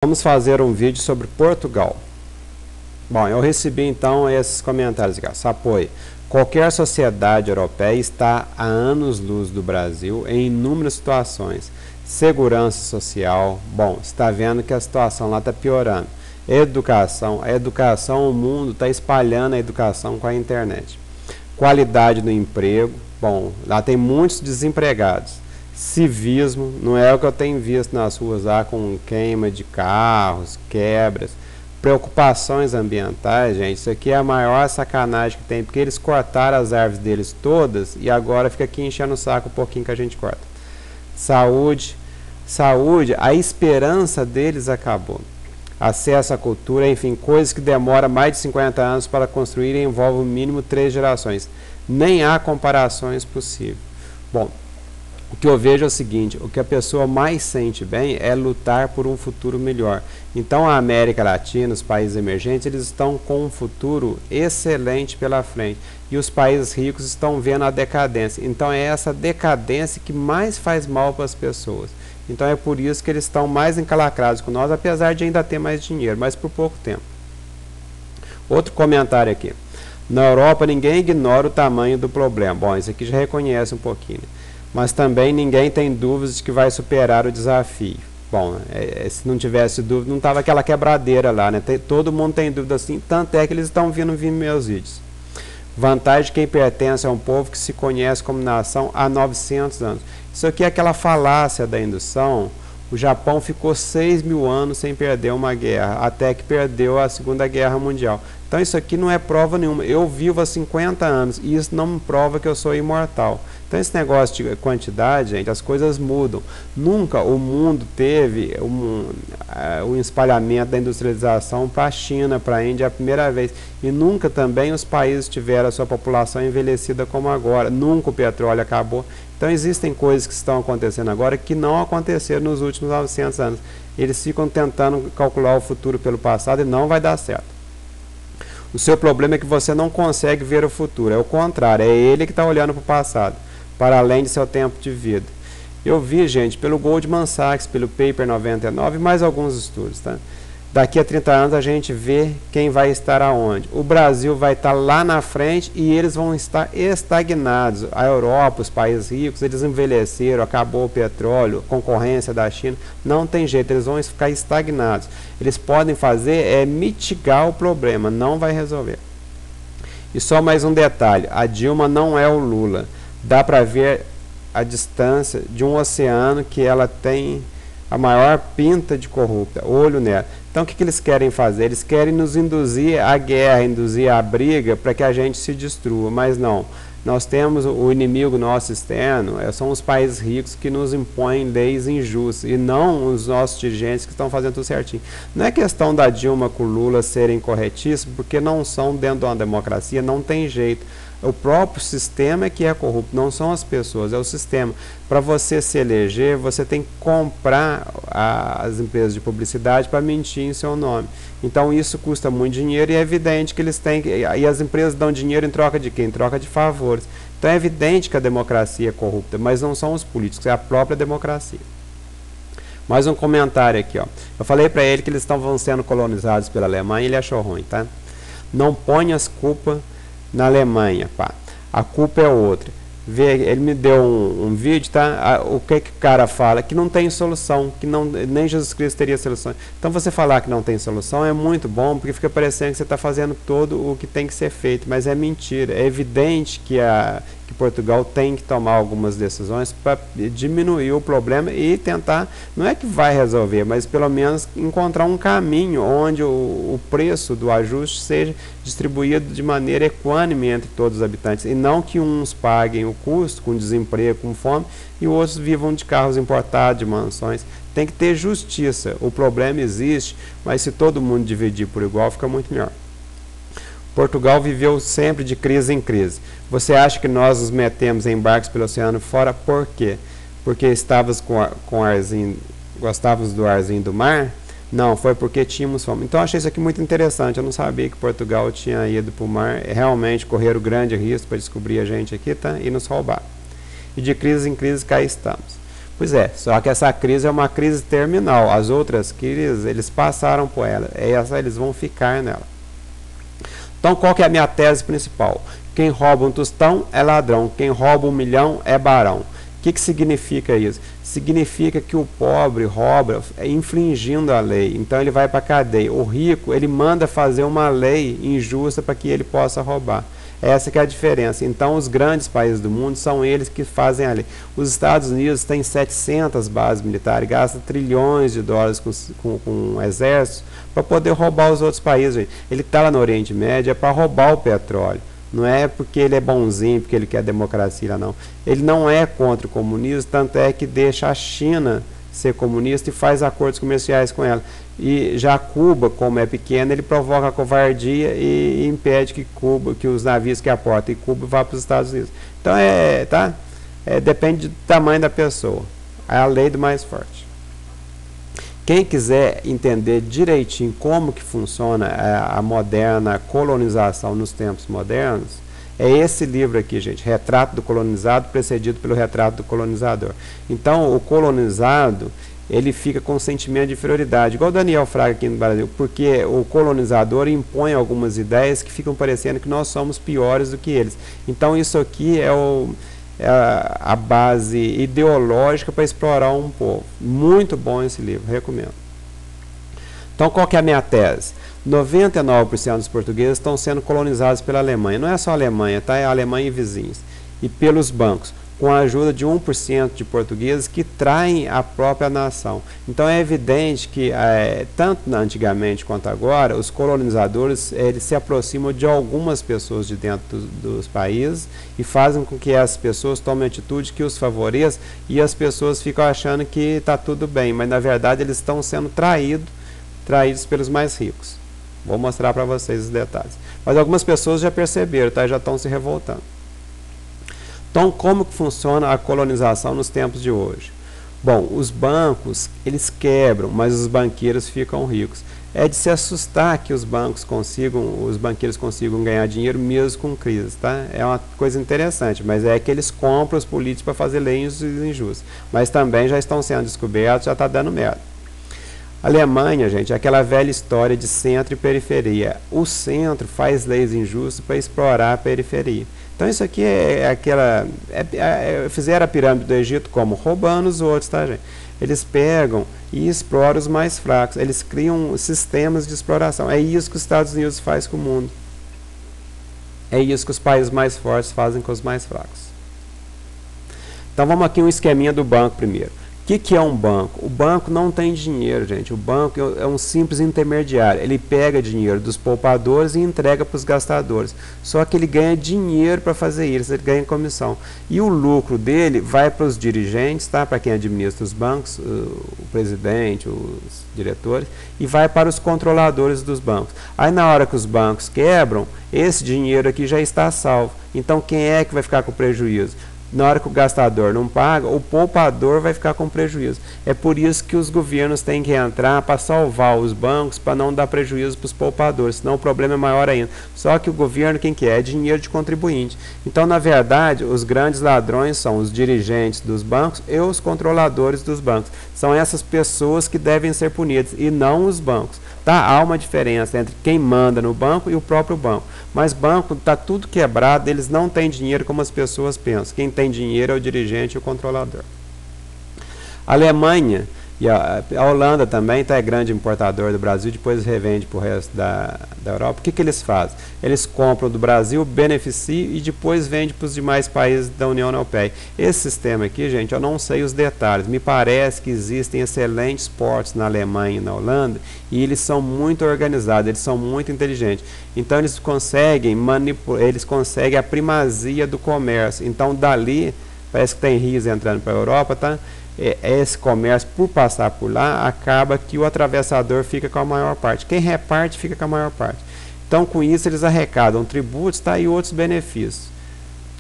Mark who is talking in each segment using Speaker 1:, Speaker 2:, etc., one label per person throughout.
Speaker 1: Vamos fazer um vídeo sobre Portugal. Bom, eu recebi então esses comentários aqui. Sapoi, qualquer sociedade europeia está a anos-luz do Brasil em inúmeras situações. Segurança social, bom, está vendo que a situação lá está piorando. Educação, o mundo está espalhando a educação com a internet. Qualidade do emprego, bom, lá tem muitos desempregados. Civismo, não é o que eu tenho visto nas ruas lá com queima de carros, quebras. Preocupações ambientais, gente, isso aqui é a maior sacanagem que tem, porque eles cortaram as árvores deles todas e agora fica aqui enchendo o saco um pouquinho que a gente corta. Saúde, a esperança deles acabou. Acesso à cultura, enfim, coisas que demoram mais de 50 anos para construir e envolvem no mínimo 3 gerações. Nem há comparações possíveis. Bom, o que eu vejo é o seguinte, o que a pessoa mais sente bem é lutar por um futuro melhor. Então a América Latina, os países emergentes, eles estão com um futuro excelente pela frente. E os países ricos estão vendo a decadência. Então é essa decadência que mais faz mal para as pessoas. Então é por isso que eles estão mais encalacrados com nós, apesar de ainda ter mais dinheiro, mas por pouco tempo. Outro comentário aqui. Na Europa ninguém ignora o tamanho do problema. Bom, isso aqui já reconhece um pouquinho. Mas também ninguém tem dúvidas de que vai superar o desafio. Bom, se não tivesse dúvida, não estava aquela quebradeira lá, né? Todo mundo tem dúvida assim, tanto é que eles estão vindo meus vídeos. Vantagem de quem pertence a um povo que se conhece como nação há 900 anos. Isso aqui é aquela falácia da indução. O Japão ficou 6.000 anos sem perder uma guerra, até que perdeu a Segunda Guerra Mundial. Então isso aqui não é prova nenhuma. Eu vivo há 50 anos e isso não me prova que eu sou imortal. Então esse negócio de quantidade, gente, as coisas mudam. Nunca o mundo teve um espalhamento da industrialização para a China, para a Índia, a primeira vez. E nunca também os países tiveram a sua população envelhecida como agora. Nunca o petróleo acabou. Então existem coisas que estão acontecendo agora que não aconteceram nos últimos 900 anos. Eles ficam tentando calcular o futuro pelo passado e não vai dar certo. O seu problema é que você não consegue ver o futuro. É o contrário, é ele que está olhando para o passado, para além de seu tempo de vida. Eu vi, gente, pelo Goldman Sachs, pelo Paper 99 e mais alguns estudos, tá? Daqui a 30 anos a gente vê quem vai estar aonde. O Brasil vai estar lá na frente e eles vão estar estagnados. A Europa, os países ricos, eles envelheceram, acabou o petróleo, concorrência da China. Não tem jeito, eles vão ficar estagnados. Eles podem fazer é mitigar o problema, não vai resolver. E só mais um detalhe, a Dilma não é o Lula. Dá para ver a distância de um oceano que ela tem a maior pinta de corrupta, olho nela. Então o que eles querem fazer? Eles querem nos induzir à guerra, induzir à briga para que a gente se destrua, mas não. Nós temos o inimigo nosso externo, são os países ricos que nos impõem leis injustas e não os nossos dirigentes que estão fazendo tudo certinho. Não é questão da Dilma com o Lula serem corretíssimos, porque não são dentro de uma democracia, não tem jeito. O próprio sistema é que é corrupto, não são as pessoas, é o sistema. Para você se eleger, você tem que comprar as empresas de publicidade para mentir em seu nome. Então isso custa muito dinheiro e é evidente que eles têm e as empresas dão dinheiro em troca de quê? Em troca de favores. Então é evidente que a democracia é corrupta, mas não são os políticos, é a própria democracia. Mais um comentário aqui, ó. Eu falei para ele que eles estavam sendo colonizados pela Alemanha e ele achou ruim, tá? Não ponha as culpas na Alemanha, pá. A culpa é outra. Ele me deu um vídeo, tá? O que o cara fala? Que não tem solução, que nem Jesus Cristo teria solução. Então você falar que não tem solução é muito bom, porque fica parecendo que você está fazendo todo o que tem que ser feito, mas é mentira. É evidente que Portugal tem que tomar algumas decisões para diminuir o problema e tentar, não é que vai resolver, mas pelo menos encontrar um caminho onde o preço do ajuste seja distribuído de maneira equânime entre todos os habitantes e não que uns paguem o custo com desemprego, com fome e outros vivam de carros importados, de mansões. Tem que ter justiça. O problema existe, mas se todo mundo dividir por igual fica muito melhor. Portugal viveu sempre de crise em crise. Você acha que nós nos metemos em barcos pelo oceano fora por quê? Porque estávamos com arzinho, gostávamos do arzinho do mar? Não, foi porque tínhamos fome. Então eu achei isso aqui muito interessante. Eu não sabia que Portugal tinha ido para o mar, realmente correram grande risco para descobrir a gente aqui, tá? E nos roubar. E de crise em crise cá estamos. Pois é, só que essa crise é uma crise terminal. As outras crises, eles passaram por ela. Essa eles vão ficar nela. Então, qual que é a minha tese principal? Quem rouba um tostão é ladrão. Quem rouba 1 milhão é barão. O que significa isso? Significa que o pobre rouba infringindo a lei. Então, ele vai para a cadeia. O rico, ele manda fazer uma lei injusta para que ele possa roubar. Essa que é a diferença. Então, os grandes países do mundo são eles que fazem a lei. Os Estados Unidos têm 700 bases militares, gasta trilhões de dólares com exércitos para poder roubar os outros países. Gente. Ele está lá no Oriente Médio é para roubar o petróleo. Não é porque ele é bonzinho, porque ele quer democracia, não. Ele não é contra o comunismo, tanto é que deixa a China ser comunista e faz acordos comerciais com ela. E já Cuba, como é pequena, ele provoca a covardia e impede que os navios que aportam em Cuba vá para os Estados Unidos. Então, depende do tamanho da pessoa. É a lei do mais forte. Quem quiser entender direitinho como que funciona a moderna colonização nos tempos modernos, é esse livro aqui, gente, Retrato do Colonizado, precedido pelo Retrato do Colonizador. Então, o colonizado, ele fica com um sentimento de inferioridade, igual o Daniel Fraga aqui no Brasil, porque o colonizador impõe algumas ideias que ficam parecendo que nós somos piores do que eles. Então, isso aqui é a base ideológica para explorar um povo. Muito bom esse livro, recomendo. Então, qual que é a minha tese? 99% dos portugueses estão sendo colonizados pela Alemanha. Não é só a Alemanha, tá? É a Alemanha e vizinhos. E pelos bancos, com a ajuda de 1% de portugueses que traem a própria nação. Então é evidente que, tanto antigamente quanto agora, os colonizadores eles se aproximam de algumas pessoas de dentro dos países e fazem com que as pessoas tomem atitude que os favoreça e as pessoas ficam achando que está tudo bem, mas na verdade eles estão sendo traídos pelos mais ricos. Vou mostrar para vocês os detalhes. Mas algumas pessoas já perceberam, tá? Já estão se revoltando. Então, como que funciona a colonização nos tempos de hoje? Bom, os bancos, eles quebram, mas os banqueiros ficam ricos. É de se assustar que os banqueiros consigam ganhar dinheiro mesmo com crise, tá? É uma coisa interessante, mas é que eles compram os políticos para fazer leis injustas. Mas também já estão sendo descobertos, já está dando merda. A Alemanha, gente, é aquela velha história de centro e periferia. O centro faz leis injustas para explorar a periferia. Então isso aqui fizeram a pirâmide do Egito como? Roubando os outros, tá, gente? Eles pegam e exploram os mais fracos. Eles criam sistemas de exploração. É isso que os Estados Unidos faz com o mundo. É isso que os países mais fortes fazem com os mais fracos. Então vamos aqui um esqueminha do banco primeiro. O que é um banco? O banco não tem dinheiro, gente. O banco é um simples intermediário. Ele pega dinheiro dos poupadores e entrega para os gastadores. Só que ele ganha dinheiro para fazer isso, ele ganha comissão. E o lucro dele vai para os dirigentes, tá? Para quem administra os bancos, o presidente, os diretores, e vai para os controladores dos bancos. Aí na hora que os bancos quebram, esse dinheiro aqui já está salvo. Então quem é que vai ficar com prejuízo? Na hora que o gastador não paga, o poupador vai ficar com prejuízo. É por isso que os governos têm que entrar para salvar os bancos, para não dar prejuízo para os poupadores, senão o problema é maior ainda. Só que o governo, quem que é? É dinheiro de contribuinte. Então, na verdade, os grandes ladrões são os dirigentes dos bancos e os controladores dos bancos. São essas pessoas que devem ser punidas e não os bancos. Tá? Há uma diferença entre quem manda no banco e o próprio banco. Mas banco está tudo quebrado, eles não têm dinheiro como as pessoas pensam. Quem tem dinheiro é o dirigente e o controlador. A Alemanha e a Holanda também é grande importador do Brasil, depois revende para o resto da Europa. O que eles fazem? Eles compram do Brasil, beneficiam e depois vendem para os demais países da União Europeia. Esse sistema aqui, gente, eu não sei os detalhes. Me parece que existem excelentes portos na Alemanha e na Holanda e eles são muito organizados, eles são muito inteligentes. Então eles conseguem a primazia do comércio. Então dali, parece que tem rios entrando para a Europa, tá? Esse comércio, por passar por lá, acaba que o atravessador fica com a maior parte. Quem reparte fica com a maior parte. Então, com isso, eles arrecadam tributos, tá, e outros benefícios.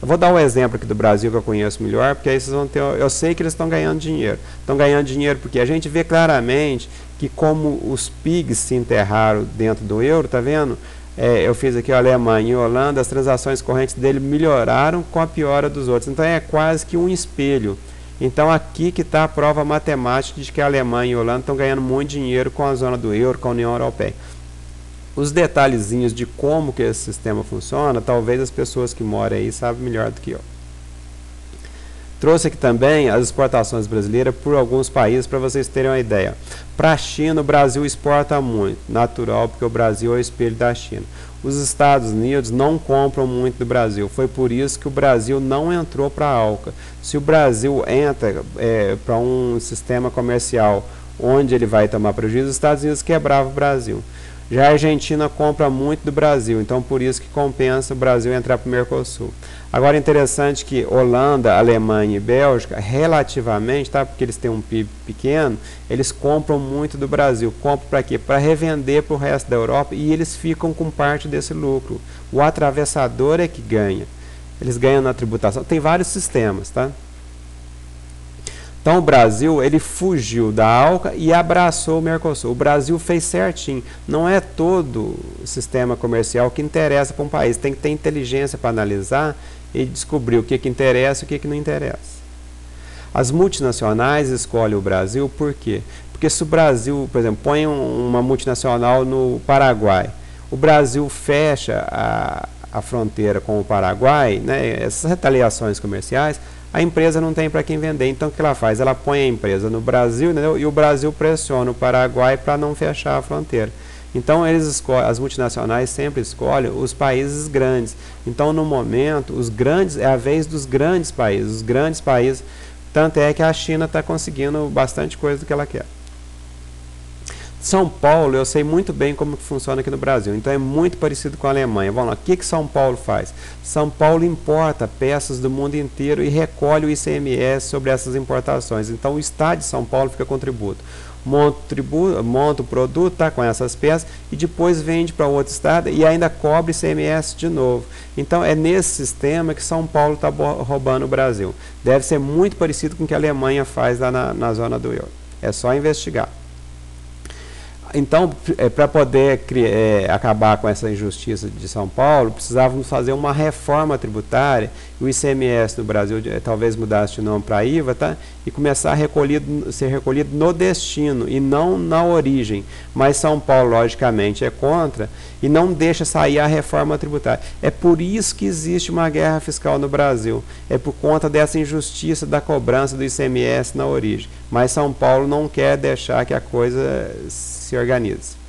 Speaker 1: Eu vou dar um exemplo aqui do Brasil que eu conheço melhor, porque aí vocês vão ter. Eu sei que eles estão ganhando dinheiro. Estão ganhando dinheiro porque a gente vê claramente que como os PIGs se enterraram dentro do euro, tá vendo? Eu fiz aqui a Alemanha e a Holanda, as transações correntes dele melhoraram com a piora dos outros. Então, é quase que um espelho Então aqui que está a prova matemática de que a Alemanha e a Holanda estão ganhando muito dinheiro com a zona do euro, com a União Europeia. Os detalhezinhos de como que esse sistema funciona, talvez as pessoas que moram aí sabem melhor do que eu. Trouxe aqui também as exportações brasileiras por alguns países para vocês terem uma ideia. Para a China, o Brasil exporta muito, natural, porque o Brasil é o espelho da China. Os Estados Unidos não compram muito do Brasil, foi por isso que o Brasil não entrou para a ALCA. Se o Brasil entra para um sistema comercial onde ele vai tomar prejuízo, os Estados Unidos quebravam o Brasil. Já a Argentina compra muito do Brasil, então por isso que compensa o Brasil entrar para o Mercosul. Agora é interessante que Holanda, Alemanha e Bélgica, relativamente, tá, porque eles têm um PIB pequeno, eles compram muito do Brasil. Compram para quê? Para revender para o resto da Europa e eles ficam com parte desse lucro. O atravessador é que ganha. Eles ganham na tributação. Tem vários sistemas, tá? Então o Brasil, ele fugiu da ALCA e abraçou o Mercosul. O Brasil fez certinho. Não é todo o sistema comercial que interessa para um país. Tem que ter inteligência para analisar e descobrir o que interessa e o que não interessa. As multinacionais escolhem o Brasil por quê? Porque se o Brasil, por exemplo, põe uma multinacional no Paraguai, o Brasil fecha a fronteira com o Paraguai, né, essas retaliações comerciais, a empresa não tem para quem vender. Então o que ela faz? Ela põe a empresa no Brasil, entendeu? E o Brasil pressiona o Paraguai para não fechar a fronteira. Então as multinacionais sempre escolhem os países grandes. Então no momento, os grandes, é a vez dos grandes países. Os grandes países, tanto é que a China está conseguindo bastante coisa do que ela quer. São Paulo, eu sei muito bem como que funciona aqui no Brasil, então é muito parecido com a Alemanha. Vamos lá, o que São Paulo faz? São Paulo importa peças do mundo inteiro e recolhe o ICMS sobre essas importações. Então o Estado de São Paulo fica com tributo. Monta o produto, tá, com essas peças e depois vende para outro estado e ainda cobre ICMS de novo. Então é nesse sistema que São Paulo está roubando o Brasil. Deve ser muito parecido com o que a Alemanha faz lá na zona do euro. É só investigar. Então, para poder acabar com essa injustiça de São Paulo, precisávamos fazer uma reforma tributária, o ICMS no Brasil talvez mudasse de nome para IVA, tá? E começar a ser recolhido no destino e não na origem. Mas São Paulo, logicamente, é contra e não deixa sair a reforma tributária. É por isso que existe uma guerra fiscal no Brasil. É por conta dessa injustiça da cobrança do ICMS na origem. Mas São Paulo não quer deixar que a coisa se organize.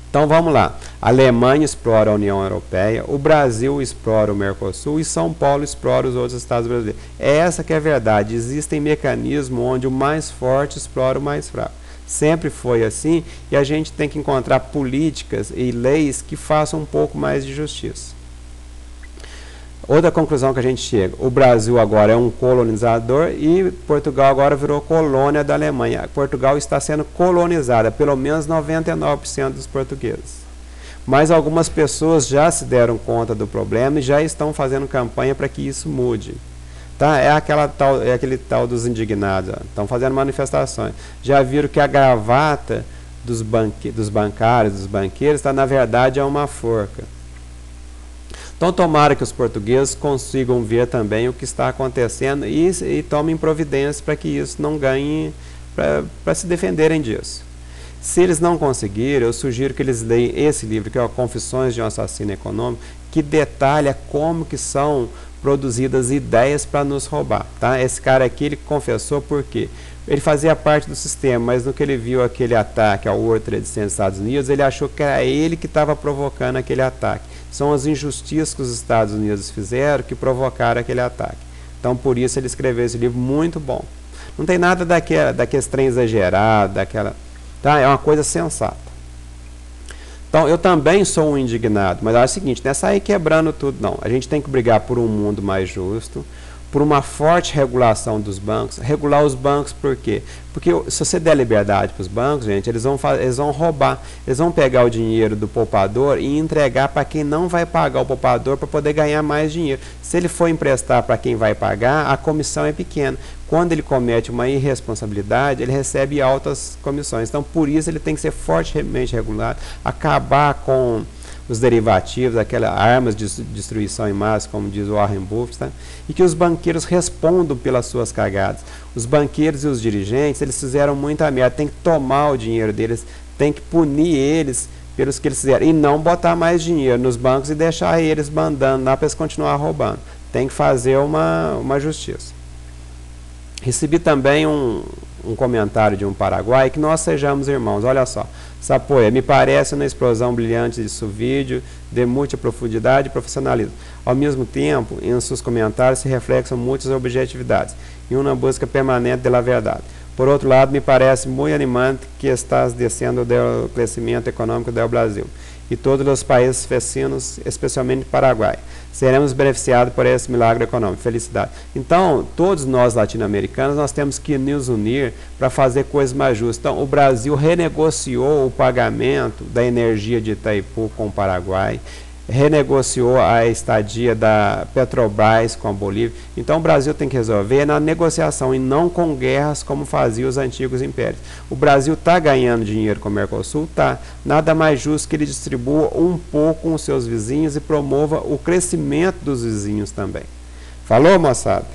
Speaker 1: Então vamos lá. A Alemanha explora a União Europeia, o Brasil explora o Mercosul e São Paulo explora os outros estados brasileiros. Essa que é a verdade. Existem mecanismos onde o mais forte explora o mais fraco. Sempre foi assim e a gente tem que encontrar políticas e leis que façam um pouco mais de justiça. Outra conclusão que a gente chega, o Brasil agora é um colonizador e Portugal agora virou colônia da Alemanha. Portugal está sendo colonizada, pelo menos 99% dos portugueses. Mas algumas pessoas já se deram conta do problema e já estão fazendo campanha para que isso mude. Tá? É aquele tal dos indignados, ó. Estão fazendo manifestações. Já viram que a gravata dos bancários, dos banqueiros, na verdade é uma forca. Então, tomara que os portugueses consigam ver também o que está acontecendo e tomem providências para que isso não ganhe, para se defenderem disso. Se eles não conseguirem, eu sugiro que eles leiam esse livro, que é o Confissões de um Assassino Econômico, que detalha como que são produzidas ideias para nos roubar. Tá? Esse cara aqui, ele confessou por quê? Ele fazia parte do sistema, mas no que ele viu aquele ataque ao World Trade Center dos Estados Unidos, ele achou que era ele que estava provocando aquele ataque. São as injustiças que os Estados Unidos fizeram que provocaram aquele ataque. Então, por isso, ele escreveu esse livro muito bom. Não tem nada daquele trem exagerado, tá? É uma coisa sensata. Então, eu também sou um indignado, mas é o seguinte, não é sair quebrando tudo, não. A gente tem que brigar por um mundo mais justo, por uma forte regulação dos bancos. Regular os bancos por quê? Porque se você der liberdade para os bancos, gente, eles vão roubar. Eles vão pegar o dinheiro do poupador e entregar para quem não vai pagar o poupador para poder ganhar mais dinheiro. Se ele for emprestar para quem vai pagar, a comissão é pequena. quando ele comete uma irresponsabilidade, ele recebe altas comissões. Então, por isso, ele tem que ser fortemente regulado, acabar com os derivativos, aquelas armas de destruição em massa, como diz o Warren Buffett, tá? E que os banqueiros respondam pelas suas cagadas. Os banqueiros e os dirigentes, eles fizeram muita merda, tem que tomar o dinheiro deles, tem que punir eles pelos que eles fizeram, e não botar mais dinheiro nos bancos e deixar eles mandando lá para eles continuar roubando. Tem que fazer uma justiça. Recebi também um comentário de um paraguai, que nós sejamos irmãos. Olha só, Sapoia, me parece uma explosão brilhante de seu vídeo, de muita profundidade e profissionalismo. Ao mesmo tempo, em seus comentários se reflexam muitas objetividades e uma busca permanente da verdade. Por outro lado, me parece muito animante que estás descendo do crescimento econômico do Brasil e todos os países vecinos, especialmente Paraguai. Seremos beneficiados por esse milagre econômico. Felicidade. Então, todos nós latino-americanos, nós temos que nos unir para fazer coisas mais justas. Então, o Brasil renegociou o pagamento da energia de Itaipu com o Paraguai, renegociou a estadia da Petrobras com a Bolívia. Então o Brasil tem que resolver na negociação e não com guerras como faziam os antigos impérios. O Brasil está ganhando dinheiro com o Mercosul, tá? Nada mais justo que ele distribua um pouco com os seus vizinhos e promova o crescimento dos vizinhos também. Falou, moçada?